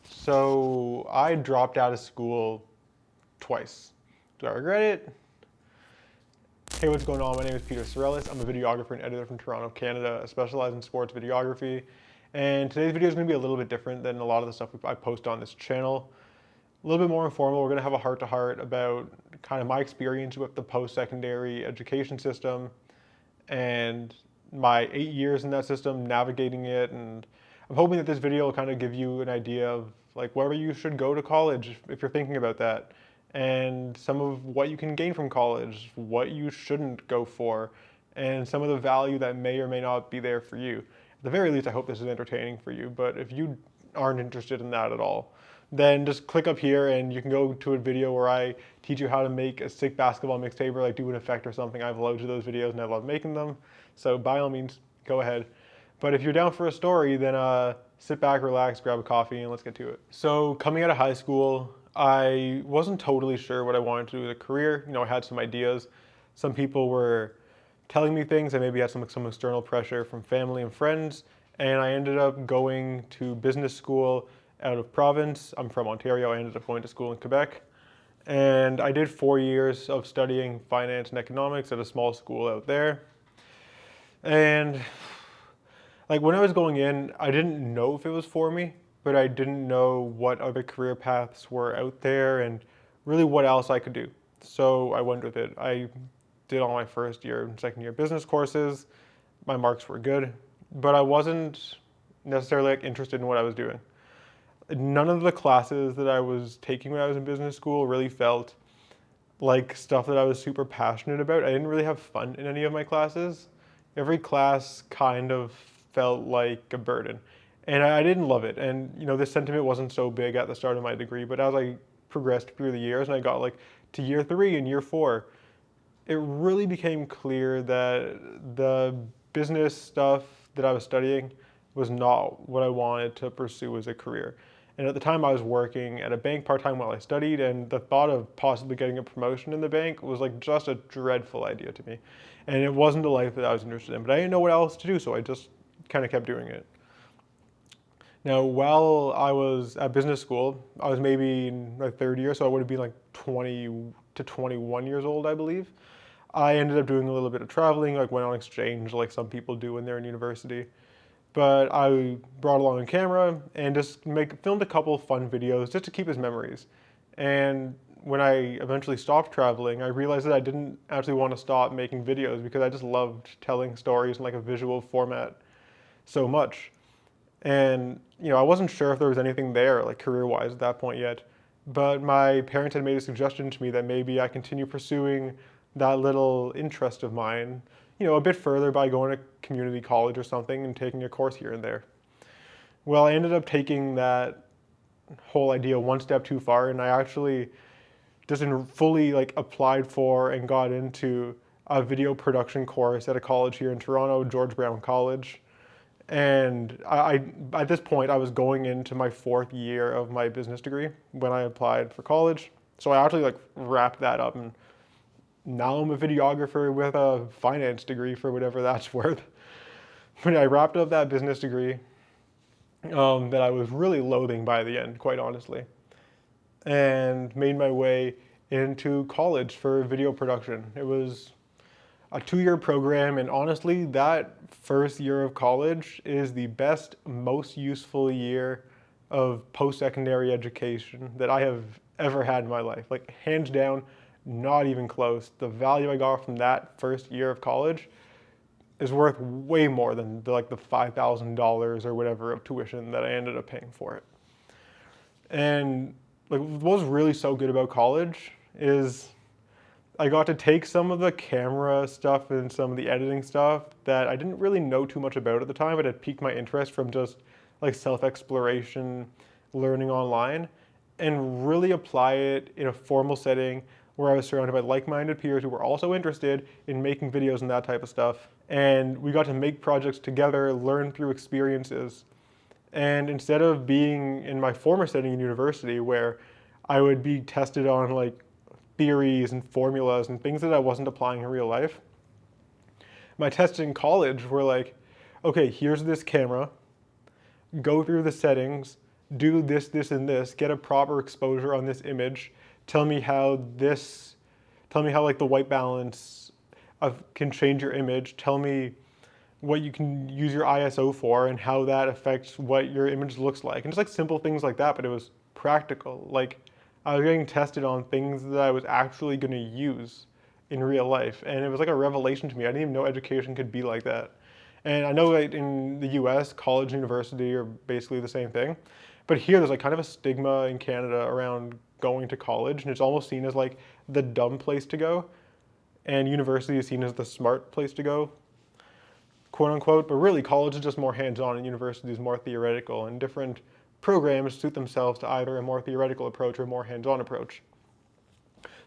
So I dropped out of school twice. Do I regret it? Hey, what's going on? My name is Peter Sarellas. I'm a videographer and editor from Toronto, Canada. I specialize in sports videography. And today's video is going to be a little bit different than a lot of the stuff I post on this channel. A little bit more informal. We're going to have a heart-to-heart about kind of my experience with the post-secondary education system and my 8 years in that system, navigating it. And I'm hoping that this video will kind of give you an idea of like where you should go to college if you're thinking about that, and some of what you can gain from college, what you shouldn't go for, and some of the value that may or may not be there for you. At the very least, I hope this is entertaining for you, but if you aren't interested in that at all, then just click up here and you can go to a video where I teach you how to make a sick basketball mixtape or like do an effect or something. I have loads of those videos and I love making them. So by all means, go ahead. But if you're down for a story, then sit back, relax, grab a coffee, and let's get to it. So coming out of high school, I wasn't totally sure what I wanted to do with a career. You know, I had some ideas. Some people were telling me things. I maybe had some external pressure from family and friends. And I ended up going to business school out of province. I'm from Ontario. I ended up going to school in Quebec. And I did 4 years of studying finance and economics at a small school out there. And like when I was going in, I didn't know if it was for me, but I didn't know what other career paths were out there and really what else I could do. So I went with it. I did all my first year and second year business courses. My marks were good, but I wasn't necessarily like interested in what I was doing. None of the classes that I was taking when I was in business school really felt like stuff that I was super passionate about. I didn't really have fun in any of my classes. Every class kind of felt like a burden, and I didn't love it. And you know, this sentiment wasn't so big at the start of my degree, but as I progressed through the years and I got like to year 3 and year 4, it really became clear that the business stuff that I was studying was not what I wanted to pursue as a career. And at the time I was working at a bank part-time while I studied, and the thought of possibly getting a promotion in the bank was like just a dreadful idea to me. And it wasn't a life that I was interested in, but I didn't know what else to do, so I just kind of kept doing it. Now, while I was at business school, I was maybe in my third year, so I would have been like 20 to 21 years old, I believe. I ended up doing a little bit of traveling, like went on exchange like some people do when they're in university. But I brought along a camera and just filmed a couple fun videos just to keep as memories. And when I eventually stopped traveling, I realized that I didn't actually want to stop making videos because I just loved telling stories in like a visual format so much. And you know, I wasn't sure if there was anything there like career-wise at that point yet, but my parents had made a suggestion to me that maybe I continue pursuing that little interest of mine, you know, a bit further by going to community college or something and taking a course here and there. Well, I ended up taking that whole idea one step too far, and I actually just fully like applied for and got into a video production course at a college here in Toronto, George Brown College. And at this point, I was going into my 4th year of my business degree when I applied for college. So I actually like wrapped that up, and now I'm a videographer with a finance degree for whatever that's worth. But I wrapped up that business degree that I was really loathing by the end, quite honestly, and made my way into college for video production. It was a 2-year program, and honestly, that first year of college is the best, most useful year of post-secondary education that I have ever had in my life. Like, hands down, not even close. The value I got from that first year of college is worth way more than the $5,000 or whatever of tuition that I ended up paying for it. And like, what was really so good about college is I got to take some of the camera stuff and some of the editing stuff that I didn't really know too much about at the time, but it piqued my interest from just like self-exploration, learning online, and really apply it in a formal setting where I was surrounded by like-minded peers who were also interested in making videos and that type of stuff. And we got to make projects together, learn through experiences. And instead of being in my former setting in university where I would be tested on like theories and formulas and things that I wasn't applying in real life, my tests in college were like, okay, here's this camera. go through the settings, do this, this, and this, get a proper exposure on this image, tell me how like the white balance can change your image, tell me what you can use your ISO for and how that affects what your image looks like. And just like simple things like that, but it was practical. Like I was getting tested on things that I was actually going to use in real life. And it was like a revelation to me. I didn't even know education could be like that. And I know that in the US, college and university are basically the same thing. But here there's like kind of a stigma in Canada around going to college, and it's almost seen as like the dumb place to go. And university is seen as the smart place to go, quote unquote. But really college is just more hands-on and university is more theoretical, and different programs suit themselves to either a more theoretical approach or a more hands-on approach.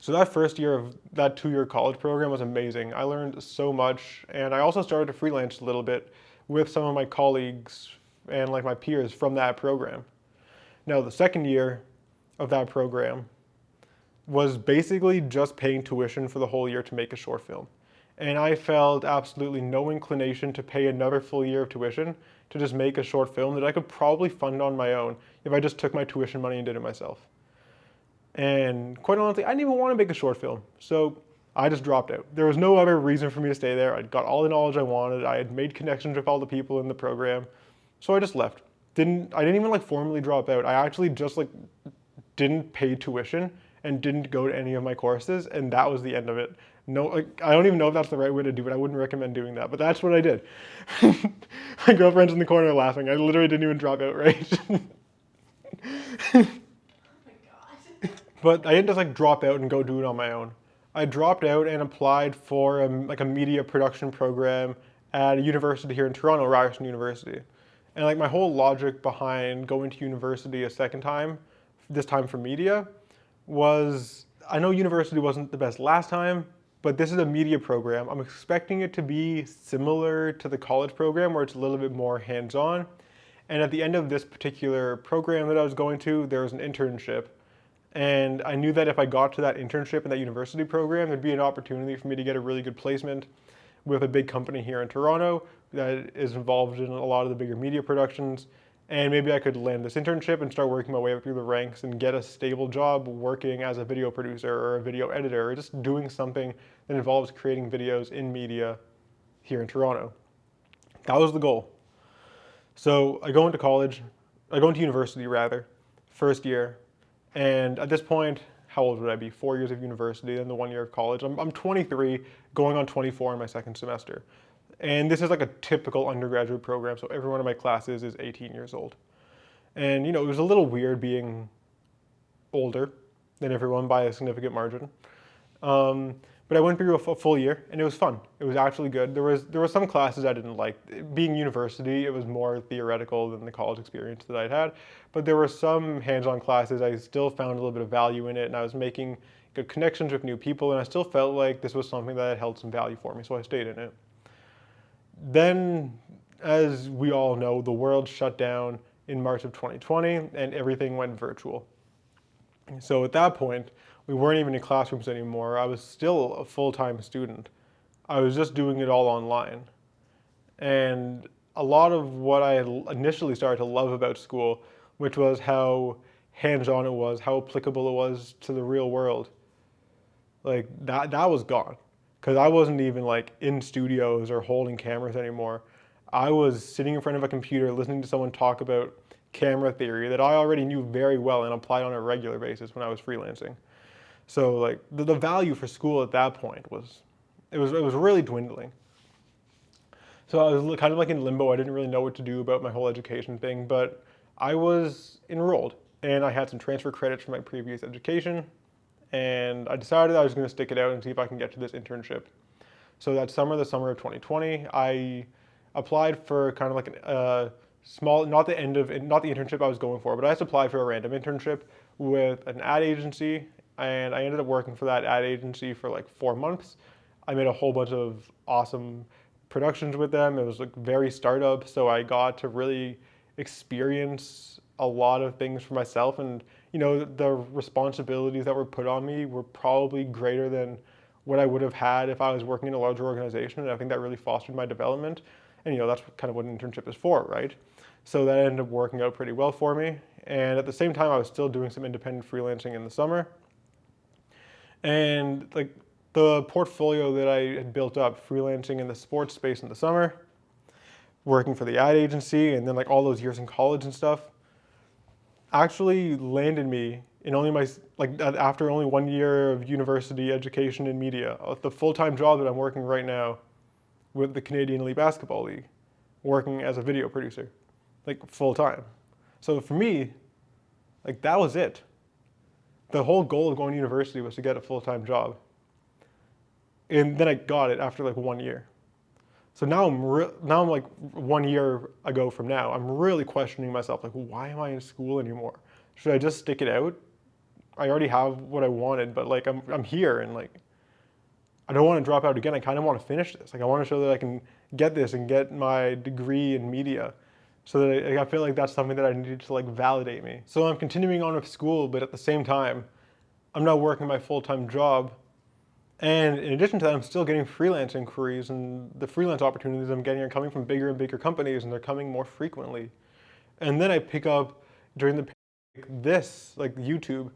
So that first year of that 2-year college program was amazing. I learned so much, and I also started to freelance a little bit with some of my colleagues and like my peers from that program. Now the second year of that program was basically just paying tuition for the whole year to make a short film. And I felt absolutely no inclination to pay another full year of tuition to just make a short film that I could probably fund on my own if I just took my tuition money and did it myself. And quite honestly, I didn't even want to make a short film. So I just dropped out. There was no other reason for me to stay there. I got all the knowledge I wanted. I had made connections with all the people in the program. So I just left. I didn't even like formally drop out. I actually just like didn't pay tuition and didn't go to any of my courses, and that was the end of it. No, like, I don't even know if that's the right way to do it. I wouldn't recommend doing that, but that's what I did. My girlfriend's in the corner laughing. I literally didn't even drop out, right? But I didn't just like drop out and go do it on my own. I dropped out and applied for like a media production program at a university here in Toronto, Ryerson University. And like my whole logic behind going to university a second time, this time for media, was I know university wasn't the best last time, but this is a media program. I'm expecting it to be similar to the college program where it's a little bit more hands-on. And at the end of this particular program that I was going to, there was an internship. And I knew that if I got to that internship in that university program, there'd be an opportunity for me to get a really good placement with a big company here in Toronto that is involved in a lot of the bigger media productions. And maybe I could land this internship and start working my way up through the ranks and get a stable job working as a video producer or a video editor, or just doing something that involves creating videos in media here in Toronto. That was the goal. So I go into university rather, first year. And at this point, how old would I be? 4 years of university, then the 1 year of college. I'm 23, going on 24 in my second semester. And this is like a typical undergraduate program, so every one of my classes is 18 years old. And you know, it was a little weird being older than everyone by a significant margin. But I went through a full year, and it was fun. It was actually good. There were some classes I didn't like. Being university, it was more theoretical than the college experience that I'd had. But there were some hands-on classes I still found a little bit of value in it, and I was making good connections with new people, and I still felt like this was something that had held some value for me, so I stayed in it. Then, as we all know, the world shut down in March of 2020, and everything went virtual. So at that point, we weren't even in classrooms anymore. I was still a full-time student. I was just doing it all online. And a lot of what I had initially started to love about school, which was how hands-on it was, how applicable it was to the real world, like that was gone. Because I wasn't even like in studios or holding cameras anymore. I was sitting in front of a computer listening to someone talk about camera theory that I already knew very well and applied on a regular basis when I was freelancing. So like the value for school at that point was really dwindling. So I was kind of like in limbo. I didn't really know what to do about my whole education thing, but I was enrolled and I had some transfer credits from my previous education, and I decided I was going to stick it out and see if I can get to this internship. So that summer, the summer of 2020, I applied for kind of like a small, not the internship I was going for, but I just applied for a random internship with an ad agency, and I ended up working for that ad agency for like 4 months. I made a whole bunch of awesome productions with them. It was like very startup, so I got to really experience a lot of things for myself, and you know, the responsibilities that were put on me were probably greater than what I would have had if I was working in a larger organization, and I think that really fostered my development. And you know, that's kind of what an internship is for, right? So that ended up working out pretty well for me. And at the same time, I was still doing some independent freelancing in the summer. And like the portfolio that I had built up freelancing in the sports space in the summer, working for the ad agency, and then like all those years in college and stuff, actually landed me in only my, like after only 1 year of university education in media, the full-time job that I'm working right now with the Canadian Elite Basketball League, working as a video producer, like full-time. So for me, like that was it. The whole goal of going to university was to get a full-time job. And then I got it after like 1 year. So now I'm like 1 year ago from now, I'm really questioning myself, like, why am I in school anymore? Should I just stick it out? I already have what I wanted, but like I'm here and like, I don't want to drop out again. I kind of want to finish this. Like I want to show that I can get this and get my degree in media. So that I feel like that's something that I need to like validate me. So I'm continuing on with school, but at the same time, I'm not working my full-time job. And in addition to that, I'm still getting freelance inquiries, and the freelance opportunities I'm getting are coming from bigger and bigger companies, and they're coming more frequently. And then I pick up during the this, like YouTube,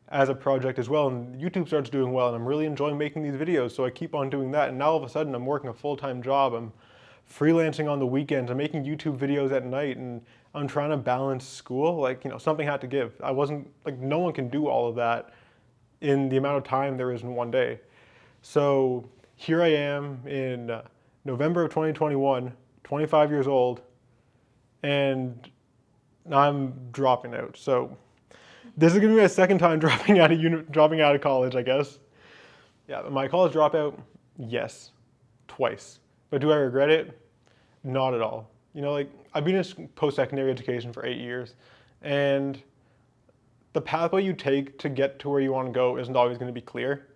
as a project as well, and YouTube starts doing well, and I'm really enjoying making these videos, so I keep on doing that, and now all of a sudden I'm working a full-time job, I'm freelancing on the weekends, I'm making YouTube videos at night, and I'm trying to balance school. Like, you know, something had to give. I wasn't, like, no one can do all of that in the amount of time there is in 1 day. So here I am in November of 2021, 25 years old, and I'm dropping out. So this is gonna be my second time dropping out of college, I guess. Yeah, my college dropout, yes, twice. But do I regret it? Not at all. You know, like I've been in post-secondary education for 8 years, and the pathway you take to get to where you want to go isn't always going to be clear.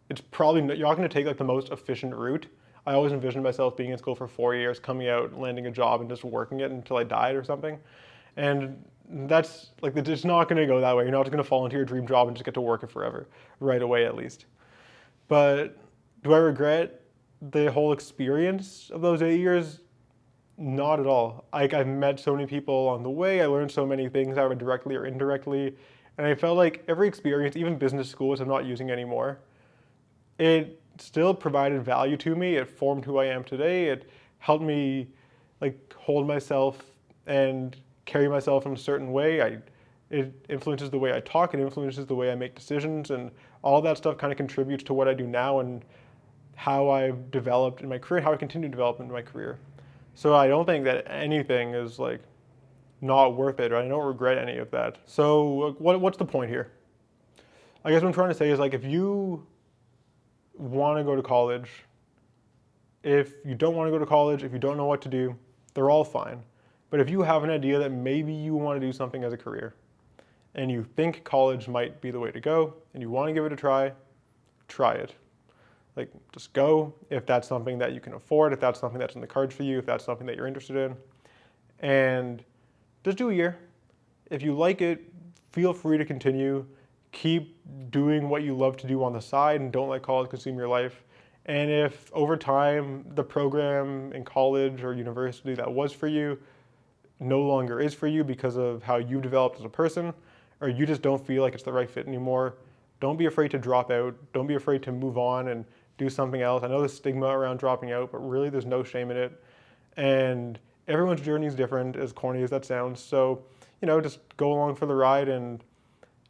It's probably you're not going to take like the most efficient route. I always envisioned myself being in school for 4 years, coming out, landing a job, and just working it until I died or something. And that's like it's not going to go that way. You're not just going to fall into your dream job and just get to work it forever, right away at least. But do I regret the whole experience of those 8 years? Not at all. Like I've met so many people on the way. I learned so many things either directly or indirectly, and I felt like every experience, even business school, which I'm not using anymore, it still provided value to me. It formed who I am today. It helped me like hold myself and carry myself in a certain way. It influences the way I talk. It influences the way I make decisions, and all that stuff kind of contributes to what I do now and how I've developed in my career, how I continue to develop in my career. So I don't think that anything is like not worth it, or I don't regret any of that. So what's the point here? I guess what I'm trying to say is like if you want to go to college, if you don't want to go to college, if you don't know what to do, they're all fine. But if you have an idea that maybe you want to do something as a career, and you think college might be the way to go, and you want to give it a try it. Like, just go if that's something that you can afford, if that's something that's in the cards for you, if that's something that you're interested in. And just do a year. If you like it, feel free to continue. Keep doing what you love to do on the side and don't let college consume your life. And if over time the program in college or university that was for you no longer is for you because of how you've developed as a person, or you just don't feel like it's the right fit anymore, don't be afraid to drop out. Don't be afraid to move on and do something else. I know there's stigma around dropping out, but really there's no shame in it. And everyone's journey is different, as corny as that sounds. So, you know, just go along for the ride and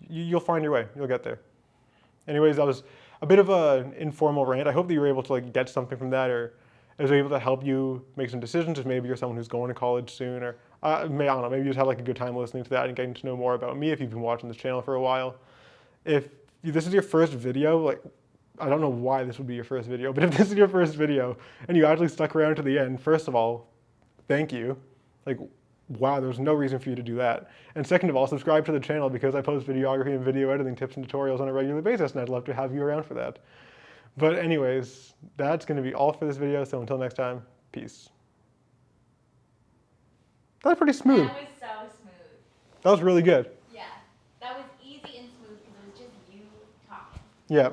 you'll find your way. You'll get there. Anyways, that was a bit of an informal rant. I hope that you were able to like get something from that, or I was able to help you make some decisions if maybe you're someone who's going to college soon, or I don't know, maybe you just had like a good time listening to that and getting to know more about me if you've been watching this channel for a while. If this is your first video, like, I don't know why this would be your first video, but if this is your first video and you actually stuck around to the end, first of all, thank you. Like, wow, there's no reason for you to do that. And second of all, subscribe to the channel because I post videography and video editing tips and tutorials on a regular basis, and I'd love to have you around for that. But anyways, that's going to be all for this video, so until next time, peace. That was pretty smooth. That was so smooth. That was really good. Yeah, that was easy and smooth because it was just you talking. Yeah.